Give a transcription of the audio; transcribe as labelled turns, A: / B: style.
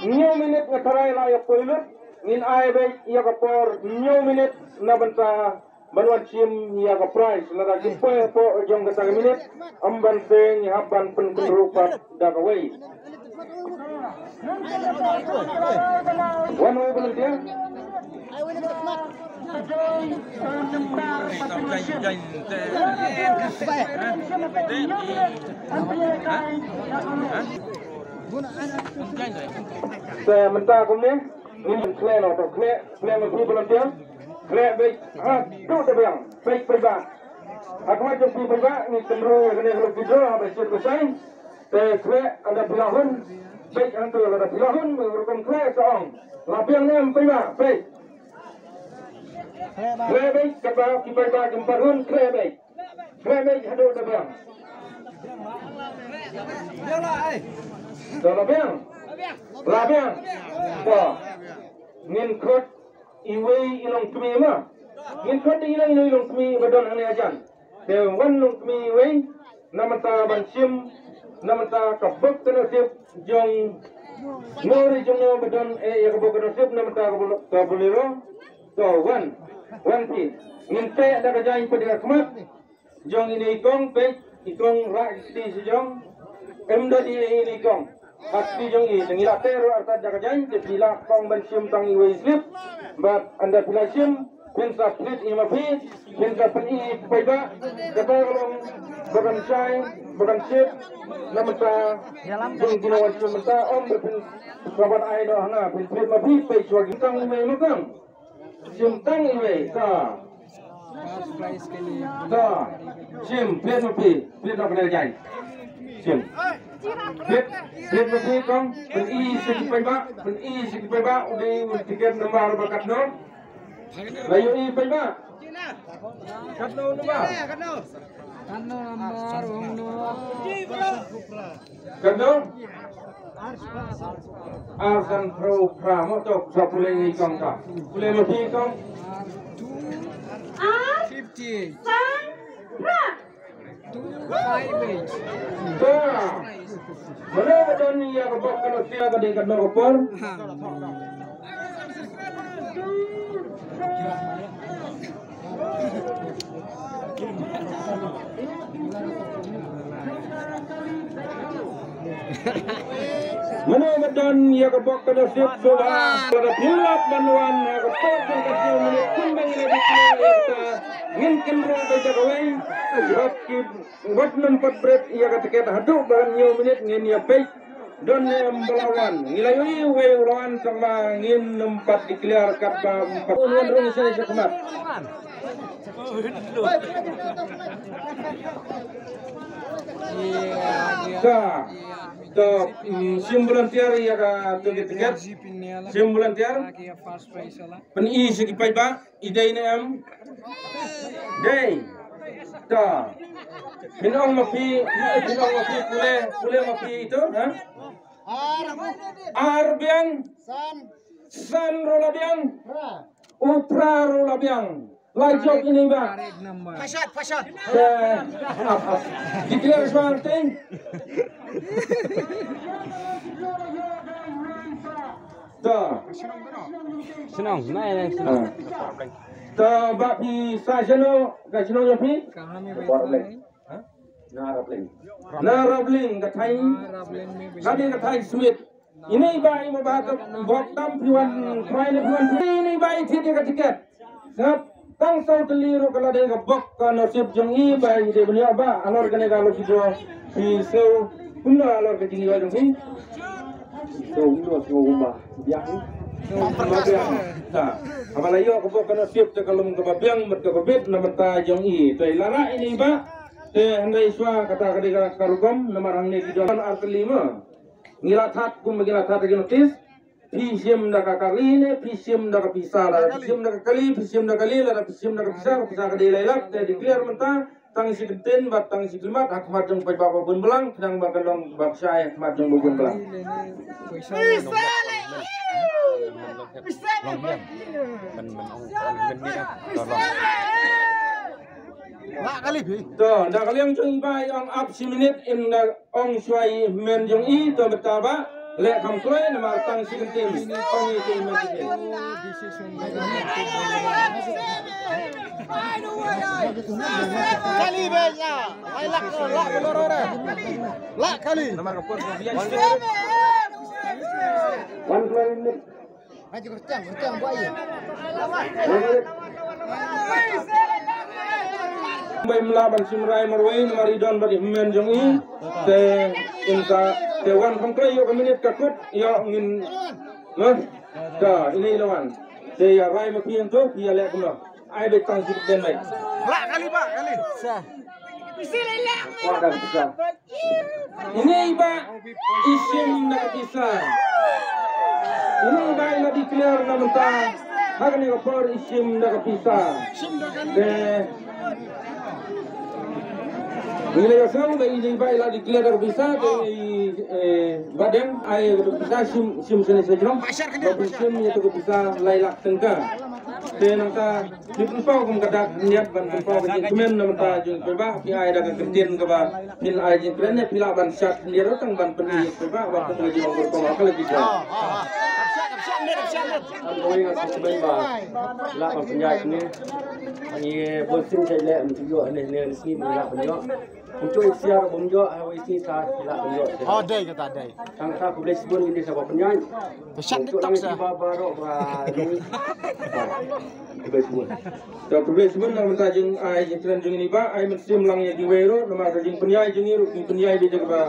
A: New minute ngatarai layak poilut ngin ai be ia kapor new minute na banta banwan sim ia ka prize lada kimpoe po jong kata minute amban peng haban pen kendrupat daga wei one way volunteer saya minta kumnya ini klan atau klan lebih volunteer klan baik tu terbiang baik perba aku macam si perba ni cenderung kena kalau video habis selesai klan ada bilahun baik antu ada bilahun merupakan klan seorang lapiang ni perba baik klan baik kata kita tak jemparun klan baik ada terbiang lapiang wah ngin khot iwe ilong tumi ma ngin khot ilong tumi badon ane ajan te wan long tumi iwe namata bansim namata kabuk tenasip jong ngori jong badon ya kabuk tenasip namata kabuliro to one pi ngin te ada kajain pada khmat jong ini ikong rak di sejong emda di ini ikong hati jong i tengira teru arta jaga jain te pila kong ban sim tang i wei slip bat anda pila sim pensa split i ma fi pensa pen i paiba kata long bukan sai bukan sip namata jong ginawan sim menta om pen saban ai do hanga pen split ma fi pe chwa gitang i wei makam sim tang i wei ta sim split ma fi split na pen jain sim Lihat lagi kong, beri sikit peba, udah tiket nomor bakat no, layu i peba, kat no nomor, kat no, Arsan Pro Pramo tok sapule ni kong ta, pule lagi kong, 50. Mana betul ni ya kebok kalau siapa kadang kadang kopor. Mana betul ya kebok kalau siapa sudah pada pilot banuan ya kebok kalau siapa menit kumbang ini kita ingin kenal baca kawai. Wat nampak berat ia kata kita haduk bahan new minute ngin ya baik don melawan ngilayui we lawan sama ngin nampak dikeliar kata empat unuan rong saya kemat sim volunteer ya ka tiket sim volunteer pen i segi paiba idai ne am day ta minong mapi pule mapi itu ha arbiang san rolabiang upra rolabiang lajok ini ba pasat declare something ta senang ta bapi sajano gajno yopi narabling kathai kadi kathai smith ini bai mabatak boktam piwan kraine piwan ini bai thidi ka tiket sap tang sau teliru kala de ka bok ka nasib jong i bai de bnia ba alor kane ka lo kido pi seu kunna alor ka jingi wa jong hi so uno so umba biang apalagi aku bukan nasib kalau mengkebabiang berkebabit namata jong i tu lara ini ba andai swa kata kadika karugam nomor hangni kidoan artelima ngilathat kum ngilathat lagi notis pisim da kakali ne pisim da kapisa la pisim da kakali pisim da kali la pisim da kapisa kadila ilak te declare menta tang si keten bat tang si kelmat hak majong pai bapa bun belang sedang bakalong baksa majong bun belang
B: Lạ kali bi.
A: To dak liang chung bai ong up 10 minit in da ong swai men jong I to betaba le kham kloi na mar tang si tim ong I tim men ti.
B: Kali be nya. Ai lak loro re. Lak kali.
A: Wan kloi ni.
B: Aja gertang buai.
A: Bai melaban simrai marwai maridon bari men jong I te insa te wan kham kloi yo minit kakut yo ngin no ta ini lawan te ya rai ma pian to ya le kumlo ai be tang si den mai
B: Lak kali Pak, kali. Sah.
A: Ini iba isim nak bisa. Ini iba nak declare nama ta. Hak ni kapor isim nak bisa. Bila yang sama ini iba nak declare nak bisa. Badan ay bisa sim seni sejam. Sim itu bisa lailak tengka. Nangka di pau kum kata niat ban pau ke kemen namta jung peba pi ai daga kentin ke ba pin ai jing krene pila ban sat dia rotang ban peni peba wa kum lagi ngor ko akal lagi ja
C: Oi ngas sebaik ba la ban penjai ni ni bosin jale am tujo ne sini la penjo untuk siar bomjo awai sini sa la penjo
B: Oh, dai kata dai.
C: Kang ta boleh sebut ini sebab penjai
B: Pesan
C: untuk
B: TikTok
C: nang
B: sah.
C: baro ba ni boleh sebut
A: to boleh sebut namta jing ai jing kren jing ni ba ai men sim lang ya giwero nama jing penyai jing iru penyai di jaga ba